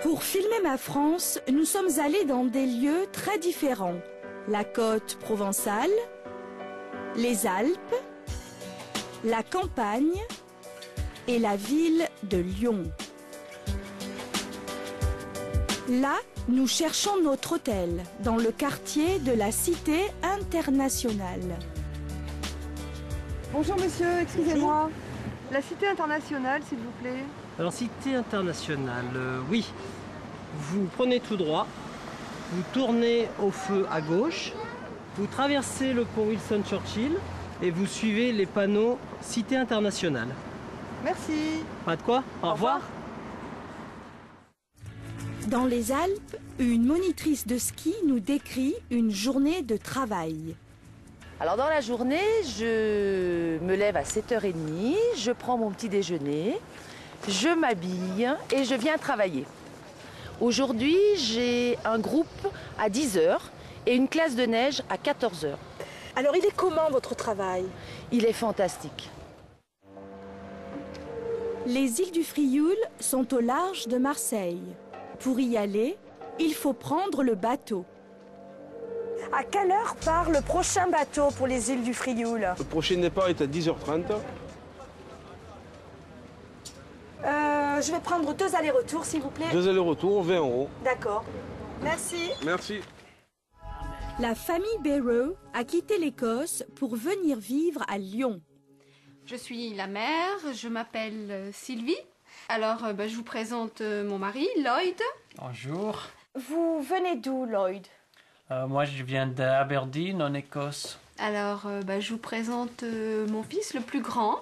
Pour filmer ma France, nous sommes allés dans des lieux très différents. La côte provençale, les Alpes, la campagne et la ville de Lyon. Là, nous cherchons notre hôtel, dans le quartier de la Cité internationale. Bonjour monsieur, excusez-moi. La Cité internationale, s'il vous plaît. Alors, Cité internationale, oui. Vous prenez tout droit, vous tournez au feu à gauche, vous traversez le pont Winston Churchill et vous suivez les panneaux Cité internationale. Merci. Pas de quoi, au revoir. Dans les Alpes, une monitrice de ski nous décrit une journée de travail. Alors dans la journée, je me lève à 7h30, je prends mon petit déjeuner, je m'habille et je viens travailler. Aujourd'hui, j'ai un groupe à 10h et une classe de neige à 14h. Alors il est comment votre travail? Il est fantastique. Les îles du Frioul sont au large de Marseille. Pour y aller, il faut prendre le bateau. À quelle heure part le prochain bateau pour les îles du Frioul? Le prochain départ est à 10h30. Je vais prendre 2 allers-retours, s'il vous plaît. 2 allers-retours, 20 €. D'accord. Merci. Merci. La famille Barrow a quitté l'Écosse pour venir vivre à Lyon. Je suis la mère, je m'appelle Sylvie. Alors, je vous présente mon mari, Lloyd. Bonjour. Vous venez d'où, Lloyd? Moi, je viens d'Aberdeen, en Écosse. Alors, je vous présente mon fils le plus grand,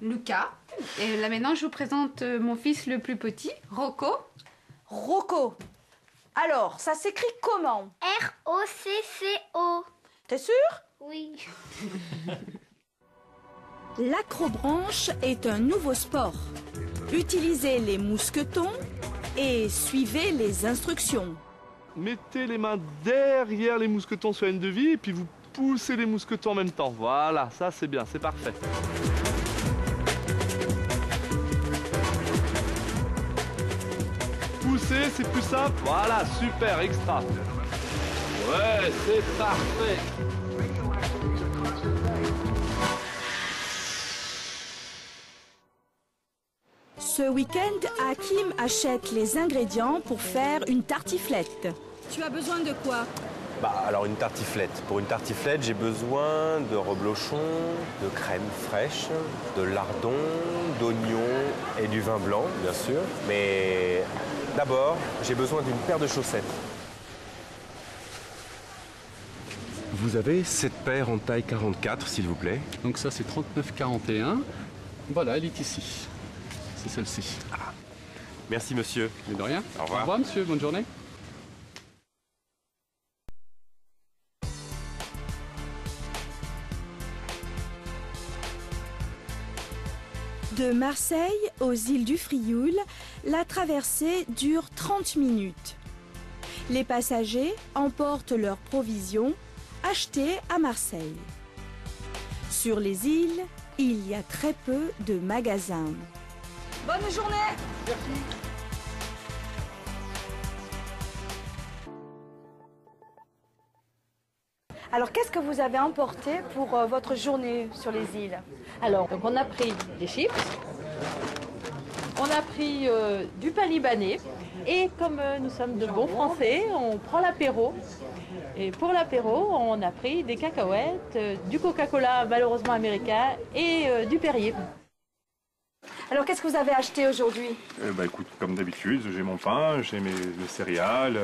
Lucas. Et là maintenant, je vous présente mon fils le plus petit, Rocco. Rocco. Alors, ça s'écrit comment? R-O-C-C-O. T'es sûr? Oui. L'acrobranche est un nouveau sport. Utilisez les mousquetons et suivez les instructions. Mettez les mains derrière les mousquetons sur une devise et puis vous poussez les mousquetons en même temps. Voilà, ça c'est bien, c'est parfait. Poussez, c'est plus simple. Voilà, super, extra. Ouais, c'est parfait. Ce week-end, Hakim achète les ingrédients pour faire une tartiflette. Tu as besoin de quoi? Alors une tartiflette. Pour une tartiflette, j'ai besoin de reblochon, de crème fraîche, de lardons, d'oignons et du vin blanc, bien sûr. Mais d'abord, j'ai besoin d'une paire de chaussettes. Vous avez cette paire en taille 44, s'il vous plaît. Donc ça, c'est 39,41. Voilà, elle est ici. C'est celle-ci. Ah. Merci, monsieur. Mais de rien. Au revoir. Au revoir, monsieur. Bonne journée. De Marseille aux îles du Frioul, la traversée dure 30 minutes. Les passagers emportent leurs provisions achetées à Marseille. Sur les îles, il y a très peu de magasins. Bonne journée. Merci. Alors, qu'est-ce que vous avez emporté pour votre journée sur les îles? Alors, donc on a pris des chips, on a pris du pain libanais et comme nous sommes de bons Français, on prend l'apéro. Et pour l'apéro, on a pris des cacahuètes, du Coca-Cola malheureusement américain et du Perrier. Alors, qu'est-ce que vous avez acheté aujourd'hui? Écoute, comme d'habitude, j'ai mon pain, j'ai mes céréales,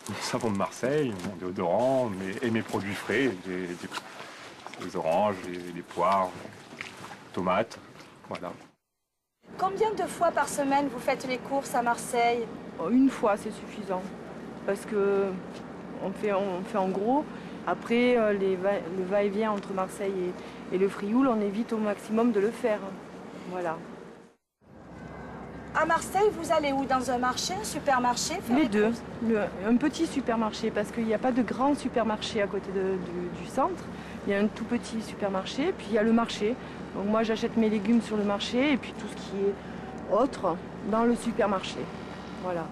mon savon de Marseille, mon déodorant et mes produits frais, les oranges, les poires, tomates, voilà. Combien de fois par semaine vous faites les courses à Marseille? Une fois, c'est suffisant. Parce que on fait en gros. Après, le va-et-vient entre Marseille et le Frioul, on évite au maximum de le faire. Voilà. À Marseille, vous allez où? Dans un marché, un supermarché? Les deux. Un petit supermarché, parce qu'il n'y a pas de grand supermarché à côté du centre. Il y a un tout petit supermarché, puis il y a le marché. Donc moi, j'achète mes légumes sur le marché et puis tout ce qui est autre dans le supermarché. Voilà.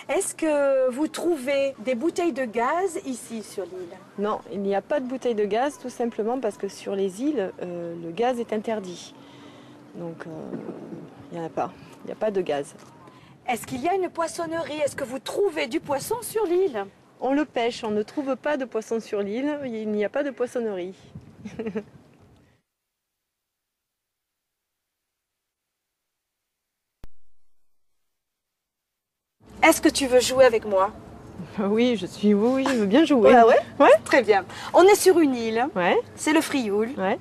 Est-ce que vous trouvez des bouteilles de gaz ici sur l'île? Non, il n'y a pas de bouteilles de gaz, tout simplement parce que sur les îles, le gaz est interdit. Donc, il n'y en a pas. Il n'y a pas de gaz. Est-ce qu'il y a une poissonnerie? Est-ce que vous trouvez du poisson sur l'île? On le pêche, on ne trouve pas de poisson sur l'île, il n'y a pas de poissonnerie. Est-ce que tu veux jouer avec moi? Oui, oui, je veux bien jouer. Ah ouais? Ouais. Très bien. On est sur une île, Ouais. c'est le Frioul. Ouais.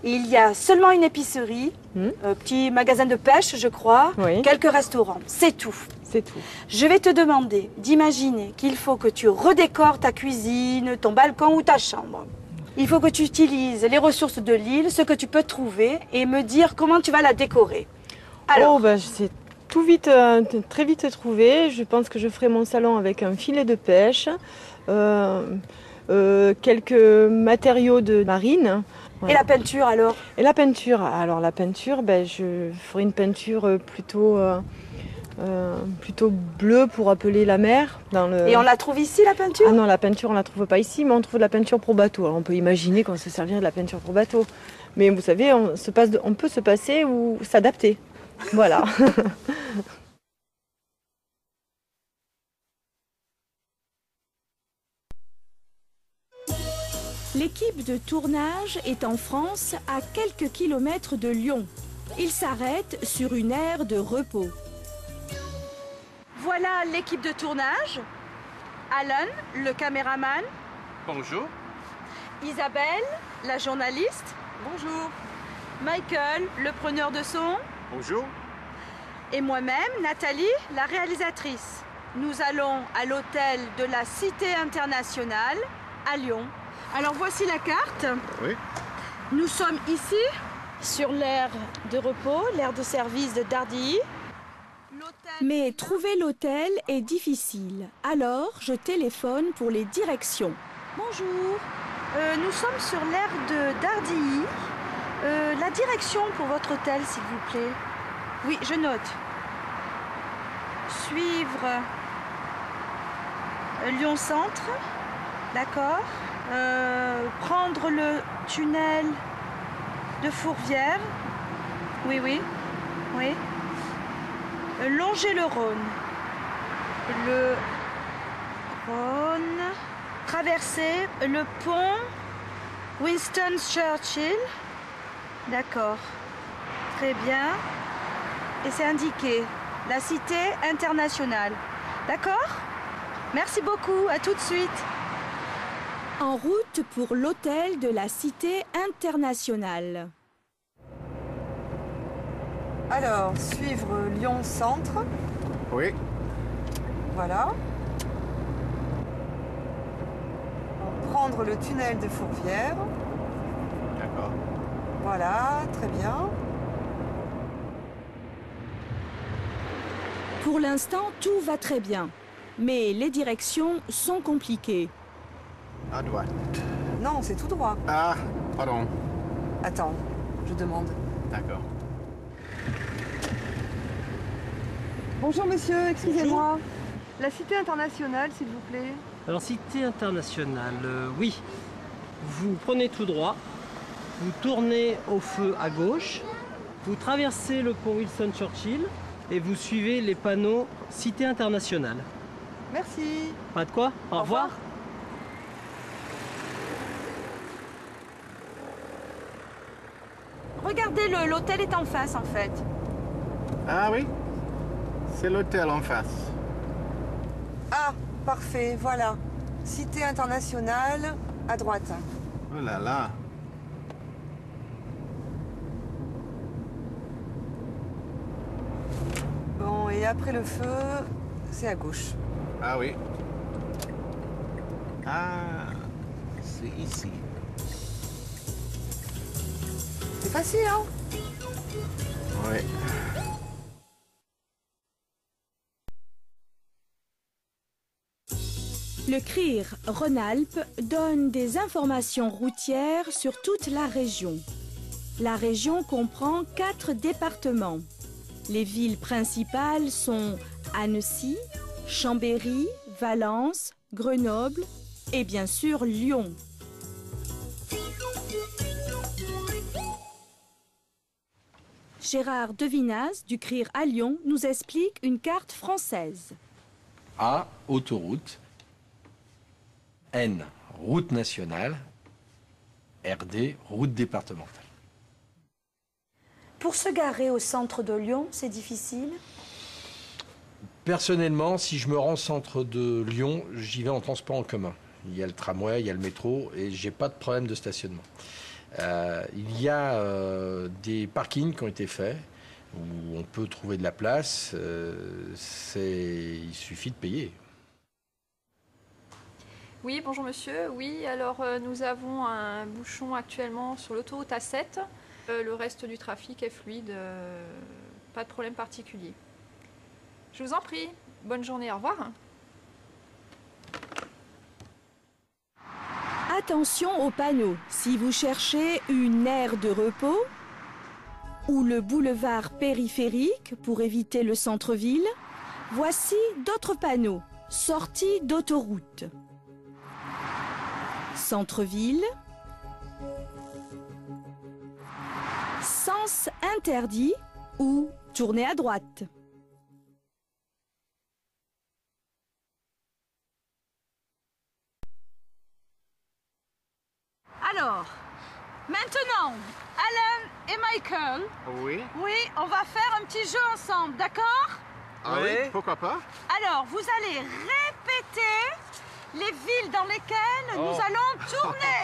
Il y a seulement une épicerie, un petit magasin de pêche, je crois, Oui. quelques restaurants, c'est tout. C'est tout. Je vais te demander d'imaginer qu'il faut que tu redécores ta cuisine, ton balcon ou ta chambre. Il faut que tu utilises les ressources de l'île, ce que tu peux trouver, et me dire comment tu vas la décorer. Alors, Oh, bah, c'est tout vite, très vite trouvé. Je pense que je ferai mon salon avec un filet de pêche, quelques matériaux de marine. Et la peinture alors? Et la peinture, alors la peinture, ben, je ferai une peinture plutôt bleue pour appeler la mer. Et on la trouve ici la peinture? Ah non, la peinture on la trouve pas ici, mais on trouve de la peinture pour bateau. Alors on peut imaginer qu'on se servirait de la peinture pour bateau. Mais vous savez, on peut se passer ou s'adapter. Voilà. L'équipe de tournage est en France, à quelques kilomètres de Lyon. Ils s'arrêtent sur une aire de repos. Voilà l'équipe de tournage. Alan, le caméraman. Bonjour. Isabelle, la journaliste. Bonjour. Michael, le preneur de son. Bonjour. Et moi-même, Nathalie, la réalisatrice. Nous allons à l'hôtel de la Cité internationale à Lyon. Alors voici la carte. Oui. Nous sommes ici, sur l'aire de repos, l'aire de service de Dardilly. Mais trouver l'hôtel est difficile. Alors, je téléphone pour les directions. Bonjour. Nous sommes sur l'aire de Dardilly. La direction pour votre hôtel, s'il vous plaît. Oui, je note. Suivre Lyon Centre. D'accord. Prendre le tunnel de Fourvière. Oui, oui. Oui. Longer le Rhône. Le Rhône. Traverser le pont Winston Churchill. D'accord. Très bien. Et c'est indiqué. La Cité internationale. D'accord? Merci beaucoup. À tout de suite. En route pour l'hôtel de la Cité internationale. Alors, suivre Lyon Centre. Oui. Voilà. Prendre le tunnel de Fourvière. D'accord. Voilà, très bien. Pour l'instant, tout va très bien. Mais les directions sont compliquées. À droite. Non, c'est tout droit. Ah, pardon. Attends, je demande. D'accord. Bonjour monsieur, excusez-moi. La Cité internationale, s'il vous plaît. Alors, Cité internationale, oui. Vous prenez tout droit, vous tournez au feu à gauche, vous traversez le pont Winston Churchill et vous suivez les panneaux Cité internationale. Merci. Pas de quoi? Au revoir. Regardez, l'hôtel est en face en fait. Ah oui? C'est l'hôtel en face. Ah, parfait, voilà. Cité internationale, à droite. Oh là là. Bon, et après le feu, c'est à gauche. Ah oui. Ah, c'est ici. C'est facile, hein? Oui. Le CRIR Rhône-Alpes donne des informations routières sur toute la région. La région comprend 4 départements. Les villes principales sont Annecy, Chambéry, Valence, Grenoble et bien sûr Lyon. Gérard Devinaz du CRIR à Lyon nous explique une carte française. A, autoroute. N, route nationale. RD, route départementale. Pour se garer au centre de Lyon, c'est difficile? Personnellement, si je me rends au centre de Lyon, j'y vais en transport en commun. Il y a le tramway, il y a le métro et j'ai pas de problème de stationnement. Il y a des parkings qui ont été faits où on peut trouver de la place. Il suffit de payer. Oui, bonjour monsieur. Oui, alors nous avons un bouchon actuellement sur l'autoroute A7. Le reste du trafic est fluide, pas de problème particulier. Je vous en prie, bonne journée, au revoir. Attention aux panneaux. Si vous cherchez une aire de repos ou le boulevard périphérique pour éviter le centre-ville, voici d'autres panneaux. Sortie d'autoroute. Centre-ville. Sens interdit ou tournez à droite. Alors, maintenant, Alan et Michael, Oui. oui, on va faire un petit jeu ensemble, d'accord? Ah oui, pourquoi pas? Alors, vous allez répéter les villes dans lesquelles nous allons tourner.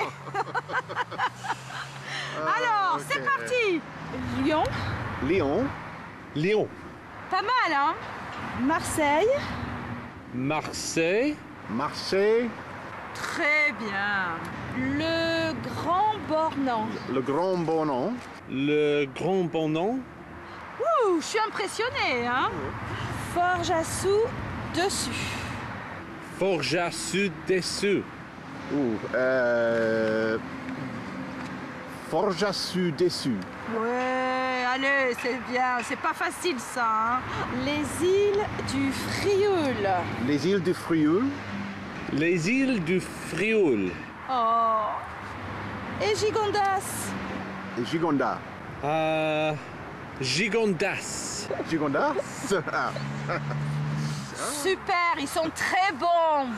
Alors, c'est parti. Lyon. Lyon. Lyon. Pas mal, hein? Marseille. Marseille. Marseille. Très bien. Le Grand Bornand. Le Grand Bornand. Le Grand Bornand. Ouh, je suis impressionnée, hein? Forges-à-Sous dessus. Forges-à-Sous-dessus. Forges-à-Sous-dessus. Ouais, allez, c'est bien. C'est pas facile, ça, hein? Les îles du Frioul. Les îles du Frioul. Les îles du Frioul. Oh. Et Gigondas. Et Gigondas. Gigondas. Gigondas. Super, ils sont très bons.